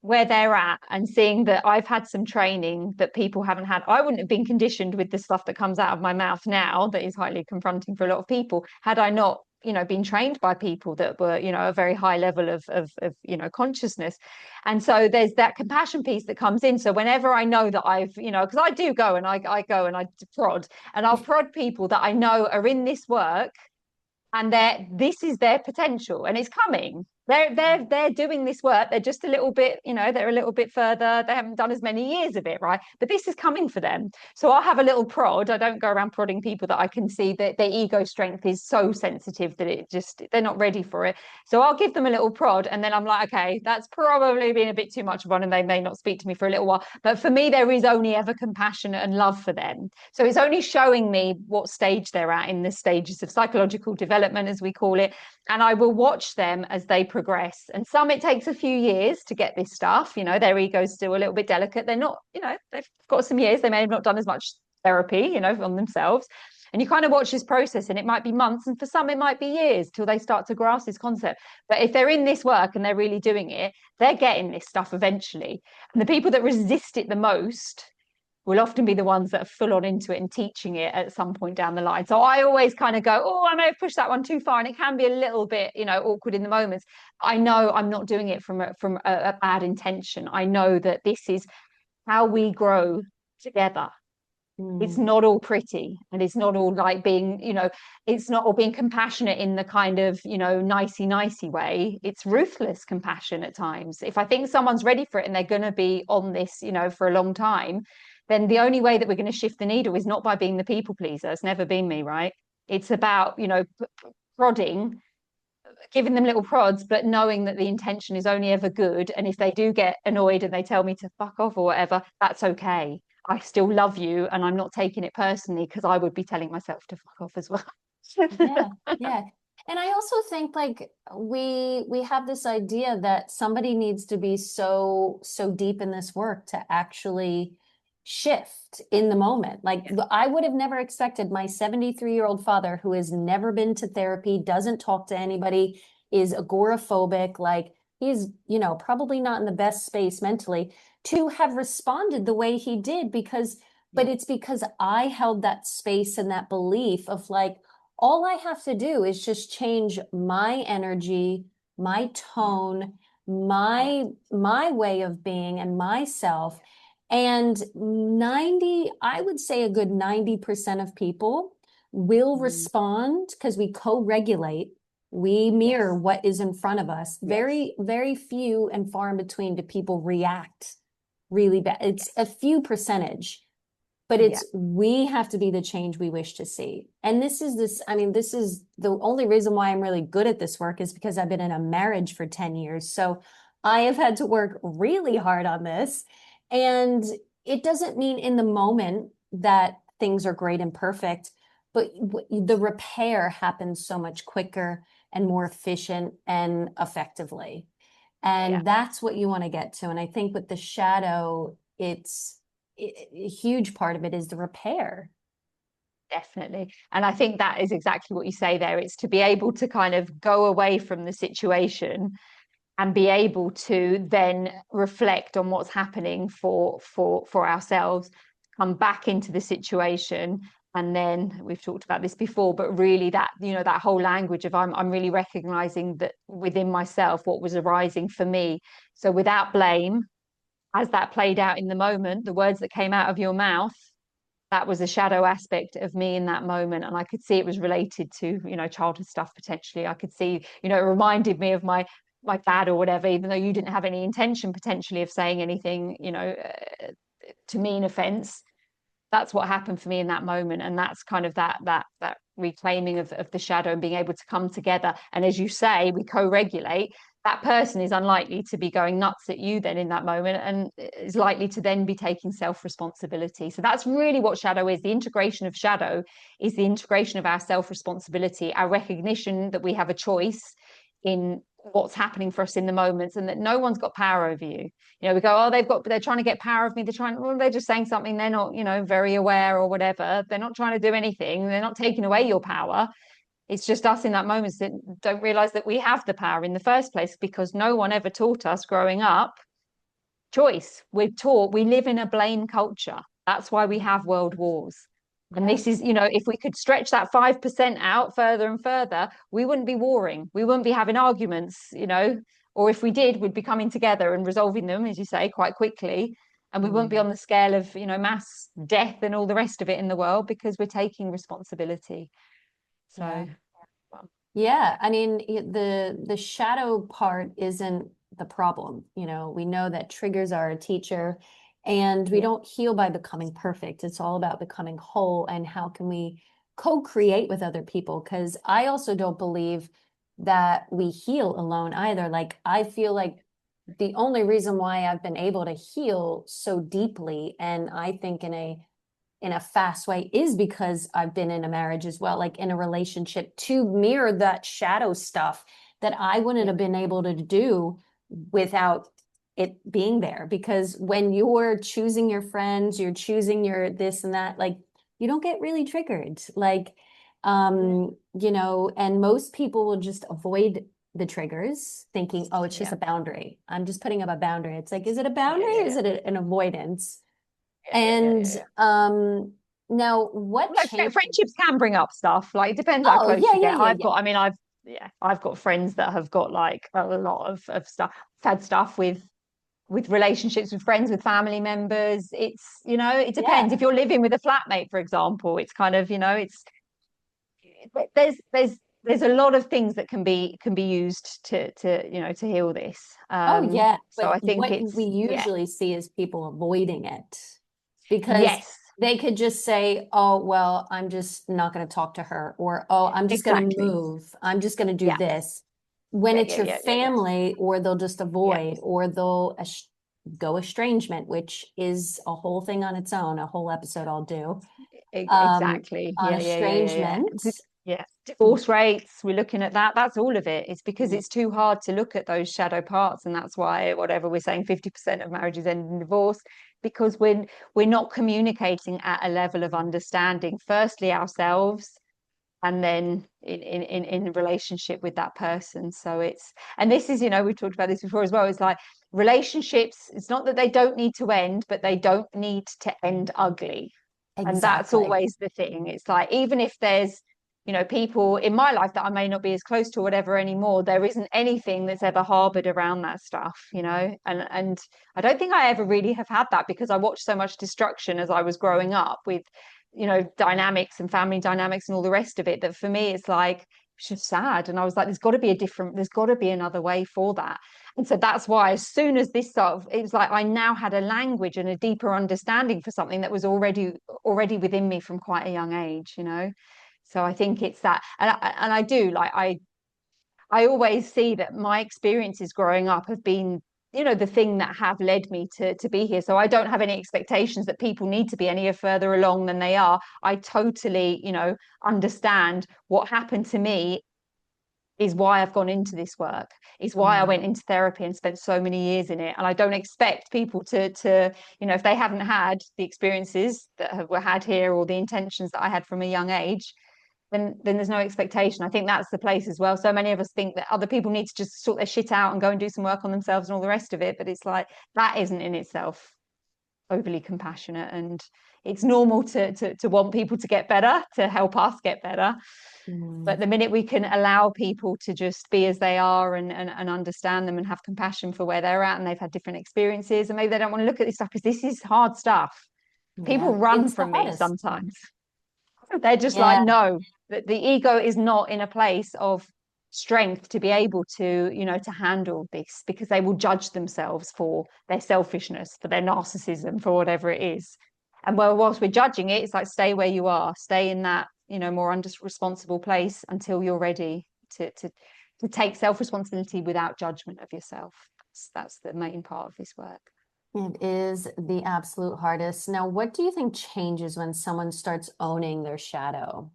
where they're at and seeing that I've had some training that people haven't had. I wouldn't have been conditioned with the stuff that comes out of my mouth now that is highly confronting for a lot of people had I not, been trained by people that were, a very high level of consciousness. And so there's that compassion piece that comes in. So whenever I know that I've, because I do go and I go and I prod, and I'll prod people that I know are in this work and this is their potential and it's coming. They're doing this work. They're just a little bit, they're a little bit further. They haven't done as many years of it, right? But this is coming for them. So I'll have a little prod. I don't go around prodding people that I can see that their ego strength is so sensitive that they're not ready for it. So I'll give them a little prod, and then I'm like, okay, that's probably been a bit too much of one, and they may not speak to me for a little while. But for me, there is only ever compassion and love for them. So it's only showing me what stage they're at in the stages of psychological development, as we call it. And I will watch them as they progress. And some it takes a few years to get this stuff. Their ego's still a little bit delicate. They're not, they've got some years. They may have not done as much therapy, on themselves. And you kind of watch this process, and it might be months, and for some it might be years till they start to grasp this concept. But if they're in this work and they're really doing it, they're getting this stuff eventually. And the people that resist it the most will often be the ones that are full on into it and teaching it at some point down the line. So I always kind of go, oh, I may have pushed that one too far. And it can be a little bit, awkward in the moments. I know I'm not doing it from a bad intention. I know that this is how we grow together. It's Mm. not all pretty, and it's not all like being, it's not all being compassionate in the kind of, nicey way. It's ruthless compassion at times. If I think someone's ready for it and they're going to be on this, for a long time, then the only way that we're going to shift the needle is not by being the people pleaser. It's never been me, right? It's about, prodding, giving them little prods, but knowing that the intention is only ever good. And if they do get annoyed and they tell me to fuck off or whatever, that's okay. I still love you, and I'm not taking it personally, because I would be telling myself to fuck off as well. Yeah, yeah. And I also think like we have this idea that somebody needs to be so deep in this work to actually shift in the moment. Like I would have never expected my 73-year-old father who has never been to therapy, doesn't talk to anybody, is agoraphobic, like he's, probably not in the best space mentally to have responded the way he did but Yeah, it's because I held that space and that belief of like all I have to do is just change my energy, my yeah, tone, yeah. my way of being and myself. And I would say a good 90% of people will Mm. respond because we co-regulate. We mirror Yes, what is in front of us. yes, Very, very few and far in between do people react really bad. It's a yes, few percentage, but yeah, it's we have to be the change we wish to see. And this is the only reason why I'm really good at this work is because I've been in a marriage for 10 years. So I have had to work really hard on this. And it doesn't mean in the moment that things are great and perfect, but the repair happens so much quicker and more efficient and effectively. yeah. And that's what you want to get to. And I think with the shadow, a huge part of it is the repair. Definitely. And I think that is exactly what you say there. It's to be able to kind of go away from the situation and be able to then reflect on what's happening for ourselves, come back into the situation. And then we've talked about this before, but really that, that whole language of I'm really recognizing that within myself what was arising for me. So without blame, as that played out in the moment, the words that came out of your mouth, that was a shadow aspect of me in that moment. And I could see it was related to, childhood stuff potentially. I could see, it reminded me of my dad or whatever, even though you didn't have any intention potentially of saying anything, to mean offense. That's what happened for me in that moment. And that's kind of that reclaiming of the shadow and being able to come together. And as you say, we co-regulate. That person is unlikely to be going nuts at you then in that moment, and is likely to then be taking self-responsibility. So that's really what shadow is. The integration of shadow is the integration of our self-responsibility, our recognition that we have a choice in what's happening for us in the moments, and that no one's got power over you. We go, oh, they're trying to get power of me. They're just saying something. They're not, very aware or whatever. They're not trying to do anything. They're not taking away your power. It's just us in that moment that don't realize that we have the power in the first place, because no one ever taught us growing up choice. We're taught, we live in a blame culture. That's why we have world wars. And this is, if we could stretch that 5% out further and further, we wouldn't be warring. We wouldn't be having arguments, or if we did, we'd be coming together and resolving them, as you say, quite quickly. And we wouldn't be on the scale of, mass death and all the rest of it in the world, because we're taking responsibility. So, yeah, I mean, the shadow part isn't the problem. We know that triggers are a teacher, and we don't heal by becoming perfect. It's all about becoming whole, and how can we co-create with other people? Because I also don't believe that we heal alone either. Like, I feel like the only reason why I've been able to heal so deeply, and I think in a fast way, is because I've been in a marriage as well, like in a relationship, to mirror that shadow stuff that I wouldn't have been able to do without it being there. Because when you're choosing your friends, you're choosing your this and that, like, you don't get really triggered. Like, and most people will just avoid the triggers, thinking, oh, it's just a boundary. I'm just putting up a boundary. It's like, is it a boundary or is it an avoidance? And now what friendships can bring up stuff, like it depends how close you get. I've got friends that have got like a lot of stuff. I've had stuff with relationships with friends, with family members. It's, it depends. If you're living with a flatmate, for example, it's kind of, it's there's a lot of things that can be used to to heal this. So I think what we usually see is people avoiding it, because they could just say, oh, well, I'm just not going to talk to her, or, oh, I'm just going to move. I'm just going to do this. When it's your family, or they'll just avoid, or they'll go estrangement, which is a whole thing on its own, a whole episode I'll do. Exactly. On estrangement. Divorce rates, we're looking at that. That's all of it. It's because it's too hard to look at those shadow parts. And that's why, whatever we're saying, 50% of marriages end in divorce, because we're not communicating at a level of understanding, firstly ourselves, and then in relationship with that person. So it's, and this is, we've talked about this before as well, it's like relationships, it's not that they don't need to end, but they don't need to end ugly. Exactly. And that's always the thing. It's like, even if there's, people in my life that I may not be as close to or whatever anymore, there isn't anything that's ever harbored around that stuff, and I don't think I ever really have had that, because I watched so much destruction as I was growing up with, dynamics and family dynamics and all the rest of it, that for me, it's like, it's just sad. And I was like, there's got to be another way for that. And so that's why, as soon as this it was like I now had a language and a deeper understanding for something that was already within me from quite a young age, So I think it's that, and I do, like, I always see that my experiences growing up have been, the thing that have led me to be here. So I don't have any expectations that people need to be any further along than they are. I totally, understand what happened to me is why I've gone into this work, is why I went into therapy and spent so many years in it. And I don't expect people to if they haven't had the experiences that were had here, or the intentions that I had from a young age, then there's no expectation. I think that's the place as well. So many of us think that other people need to just sort their shit out and go and do some work on themselves and all the rest of it. But it's like that isn't in itself overly compassionate. And it's normal to want people to get better, to help us get better. But the minute we can allow people to just be as they are and understand them and have compassion for where they're at, and they've had different experiences, and maybe they don't want to look at this stuff because this is hard stuff. People Yeah, run it's the from me hardest. sometimes. They're just like, Yeah. no, that the ego is not in a place of strength to be able to, to handle this, because they will judge themselves for their selfishness, for their narcissism, for whatever it is. And well, whilst we're judging it, it's like, stay where you are, stay in that, more responsible place until you're ready to take self-responsibility without judgment of yourself. That's the main part of this work. It is the absolute hardest. Now, what do you think changes when someone starts owning their shadow?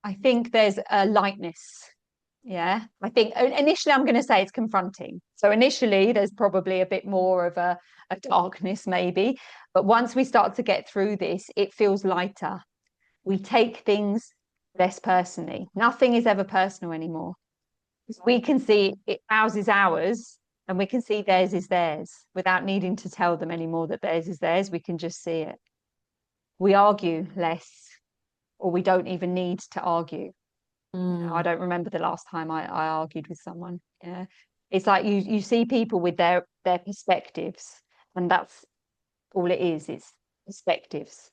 I think there's a lightness. Yeah. I think initially I'm going to say it's confronting. So initially there's probably a bit more of a darkness maybe. But once we start to get through this, it feels lighter. We take things less personally. Nothing is ever personal anymore. We can see ours is ours, and we can see theirs is theirs without needing to tell them anymore that theirs is theirs. We can just see it. We argue less, or we don't even need to argue. I don't remember the last time I argued with someone. Yeah. It's like you see people with their perspectives, and that's all it is. It's perspectives.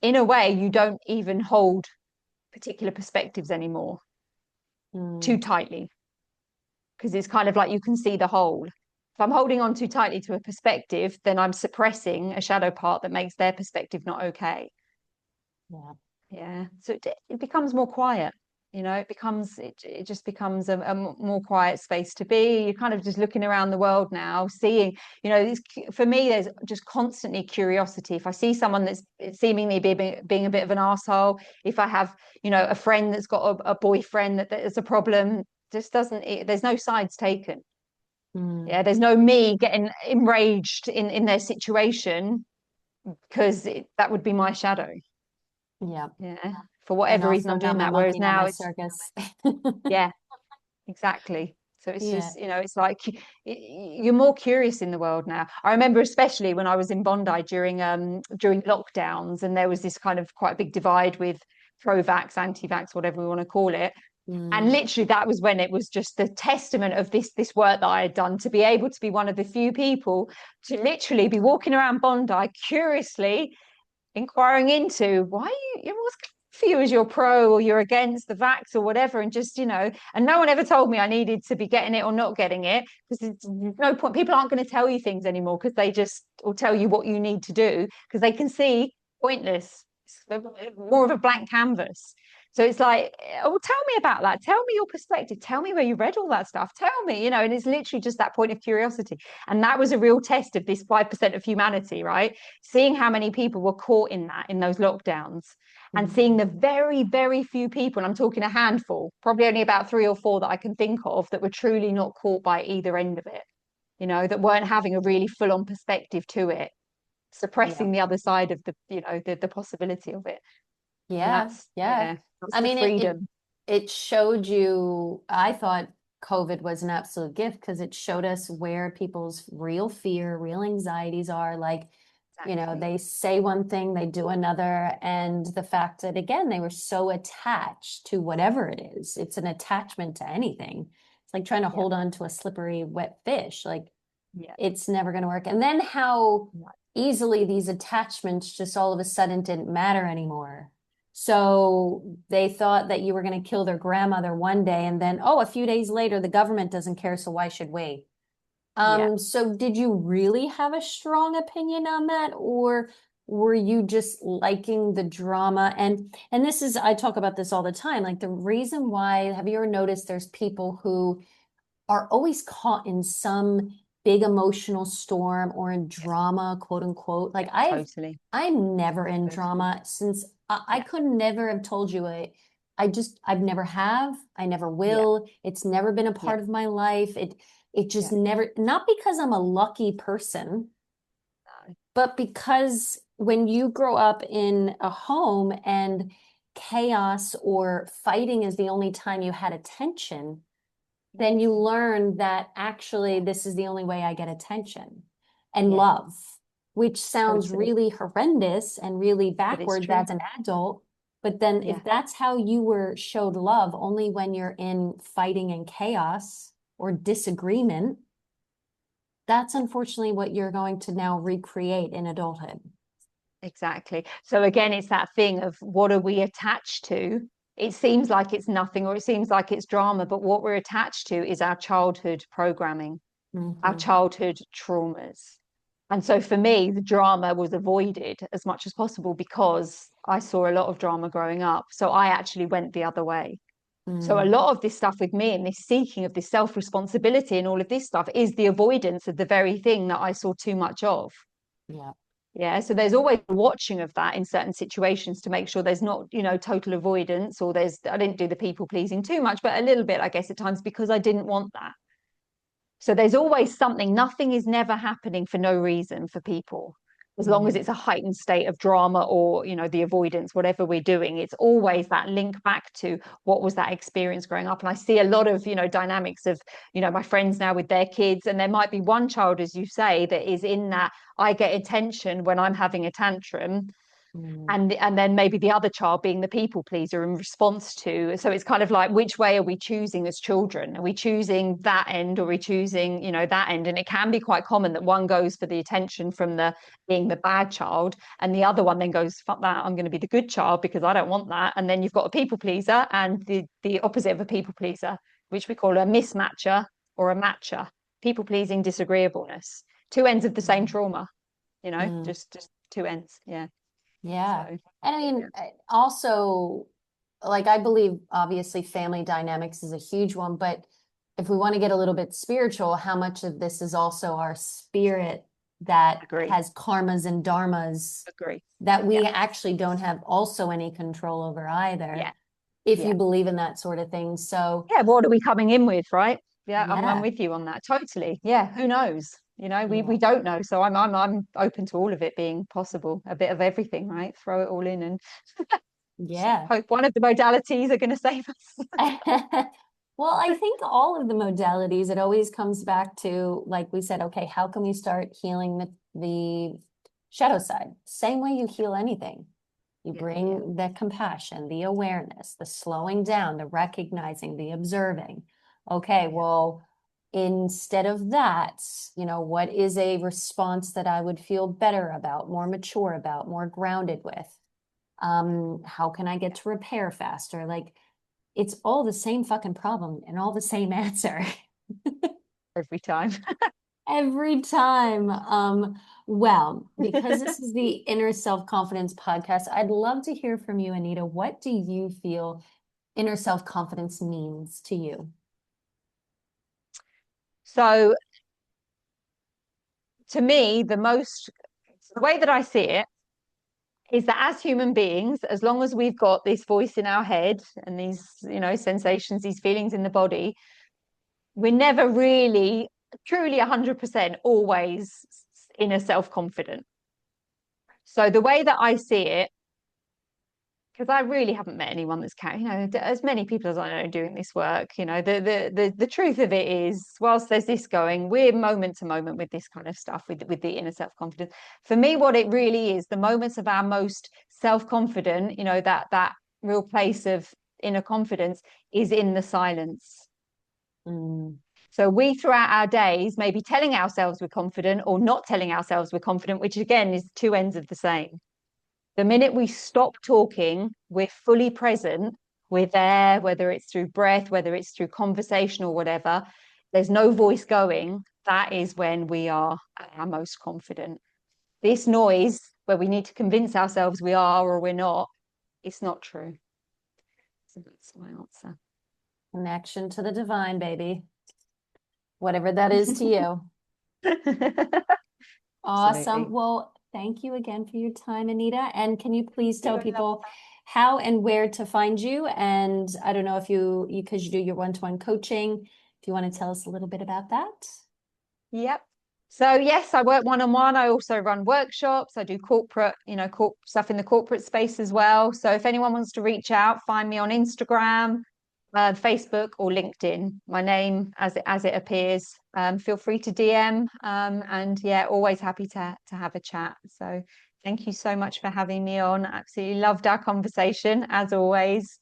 In a way, you don't even hold particular perspectives anymore too tightly, because it's kind of like you can see the whole. If I'm holding on too tightly to a perspective, then I'm suppressing a shadow part that makes their perspective not okay. Yeah. Yeah. So it becomes more quiet. It just becomes a more quiet space to be. You're kind of just looking around the world now, seeing, for me, there's just constantly curiosity. If I see someone that's seemingly being a bit of an asshole, if I have, a friend that's got a boyfriend that is a problem, just there's no sides taken. Yeah, there's no me getting enraged in their situation, because that would be my shadow. Yeah. Yeah, for And whatever reason also I'm not doing my that. Whereas monkey, not now my it's, circus. yeah, exactly. So it's Yeah. just, it's like you're more curious in the world now. I remember especially when I was in Bondi during lockdowns, and there was this kind of quite a big divide with pro-vax, anti-vax, whatever we want to call it. And literally that was when it was just the testament of this work that I had done, to be able to be one of the few people to literally be walking around Bondi curiously inquiring into why what's for you as you're pro or you're against the vax or whatever, and just, and no one ever told me I needed to be getting it or not getting it, because there's no point. People aren't going to tell you things anymore, because they just will tell you what you need to do, because they can see pointless. It's more of a blank canvas. So it's like, oh, tell me about that. Tell me your perspective. Tell me where you read all that stuff. Tell me, and it's literally just that point of curiosity. And that was a real test of this 5% of humanity, right? Seeing how many people were caught in those lockdowns, and seeing the very, very few people, and I'm talking a handful, probably only about 3 or 4 that I can think of, that were truly not caught by either end of it, that weren't having a really full on perspective to it, Yeah. suppressing the other side of the possibility of it. And Yeah. that's, Yeah. yeah, that's I the mean, freedom. it showed you, I thought COVID was an absolute gift, because it showed us where people's real fear, real anxieties are. Like, Exactly. they say one thing, they do another. And the fact that, again, they were so attached to whatever it is, it's an attachment to anything. It's like trying to Yeah. hold on to a slippery, wet fish. Like, Yeah. it's never going to work. And then how easily these attachments just all of a sudden didn't matter anymore. So they thought that you were going to kill their grandmother one day, and then, oh, a few days later, the government doesn't care, so why should we? Yeah. So did you really have a strong opinion on that, or were you just liking the drama? And this is, I talk about this all the time. Like, the reason why, have you ever noticed there's people who are always caught in some big emotional storm or in drama, quote unquote? Like, Totally. I'm never in Totally. drama, since I Yeah. could never have told you I've never have, I never Yeah. will. It's never been a Yeah. part of my life. It just Yeah. never, not because I'm a lucky person, No. but because when you grow up in a home and chaos or fighting is the only time you had attention, then you learn that actually this is the only way I get attention and love, which sounds really horrendous and really backwards as an adult. But then if that's how you were showed love, only when you're in fighting and chaos or disagreement, that's unfortunately what you're going to now recreate in adulthood. Exactly. So again, it's that thing of what are we attached to? It seems like it's nothing, or it seems like it's drama, but what we're attached to is our childhood programming, our childhood traumas. And so for me, the drama was avoided as much as possible because I saw a lot of drama growing up. So I actually went the other way. So a lot of this stuff with me and this seeking of this self-responsibility and all of this stuff is the avoidance of the very thing that I saw too much of. Yeah. Yeah, so there's always watching of that in certain situations to make sure there's not, total avoidance, or I didn't do the people pleasing too much, but a little bit, I guess, at times, because I didn't want that. So there's always something. Nothing is never happening for no reason for people, as long as it's a heightened state of drama or, the avoidance, whatever we're doing. It's always that link back to what was that experience growing up. And I see a lot of, dynamics of, my friends now with their kids, and there might be one child, as you say, that is in that I get attention when I'm having a tantrum. And then maybe the other child being the people pleaser in response to. So it's kind of like, which way are we choosing as children? Are we choosing that end, or are we choosing, that end? And it can be quite common that one goes for the attention from the being the bad child, and the other one then goes, fuck that, I'm going to be the good child because I don't want that. And then you've got a people pleaser and the opposite of a people pleaser, which we call a mismatcher or a matcher. People pleasing, disagreeableness, two ends of the same trauma, just two ends. Yeah. Yeah. So, And I mean, also, like, I believe obviously family dynamics is a huge one, but if we want to get a little bit spiritual, how much of this is also our spirit that has karmas and dharmas that we actually don't have also any control over either, if you believe in that sort of thing. So yeah, what are we coming in with, right? Yeah, I'm with you on that totally. Yeah, who knows? We don't know. So I'm open to all of it being possible, a bit of everything, right? Throw it all in and hope one of the modalities are going to save us. Well, I think all of the modalities, it always comes back to, like we said, okay, how can we start healing the shadow side? Same way you heal anything. You bring the compassion, the awareness, the slowing down, the recognizing, the observing. Okay, well, instead of that, what is a response that I would feel better about, more mature about, more grounded with? How can I get to repair faster? Like, it's all the same fucking problem and all the same answer. Every time. Every time. Well, because this is the Inner Self-Confidence podcast, I'd love to hear from you, Anita. What do you feel inner self-confidence means to you? So to me, the way that I see it is that as human beings, as long as we've got this voice in our head and these, sensations, these feelings in the body, we're never really truly 100% always inner self-confident. So the way that I see it, because I really haven't met anyone that's as many people as I know doing this work, the truth of it is, whilst there's this going, we're moment to moment with this kind of stuff, with the inner self-confidence. For me, what it really is, the moments of our most self-confident, that real place of inner confidence is in the silence. So we, throughout our days, may be telling ourselves we're confident or not telling ourselves we're confident, which again is two ends of the same. The minute we stop talking, we're fully present, we're there, whether it's through breath, whether it's through conversation or whatever, there's no voice going. That is when we are at our most confident. This noise, where we need to convince ourselves we are or we're not, it's not true. So that's my answer. Connection to the divine, baby. Whatever that is to you. Awesome. Well, thank you again for your time, Anita. And can you please tell people how and where to find you? And I don't know if because you do your one-to-one coaching, if you want to tell us a little bit about that. Yep. So yes, I work one-on-one. I also run workshops. I do corporate, stuff in the corporate space as well. So if anyone wants to reach out, find me on Instagram, Facebook, or LinkedIn. My name as it appears. Feel free to DM. And yeah, always happy to have a chat. So thank you so much for having me on. Absolutely loved our conversation as always.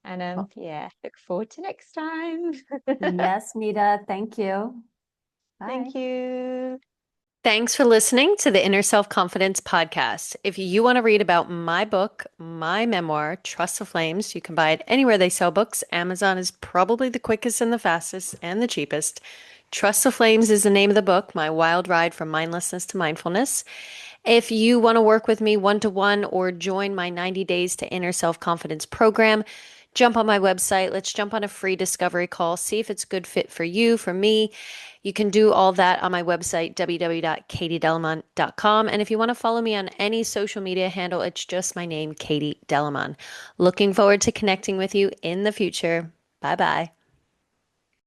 And yeah, look forward to next time. Yes, Nita, thank you. Bye. Thank you. Thanks for listening to the Inner Self Confidence podcast. If you want to read about my book, my memoir, Trust the Flames, you can buy it anywhere they sell books. Amazon is probably the quickest and the fastest and the cheapest. Trust the Flames is the name of the book, My Wild Ride from Mindlessness to Mindfulness. If you want to work with me one-to-one or join my 90 Days to Inner Self-Confidence program, jump on my website. Let's jump on a free discovery call. See if it's a good fit for you, for me. You can do all that on my website, www.katiedelamont.com. And if you want to follow me on any social media handle, it's just my name, Katie Delamont. Looking forward to connecting with you in the future. Bye-bye.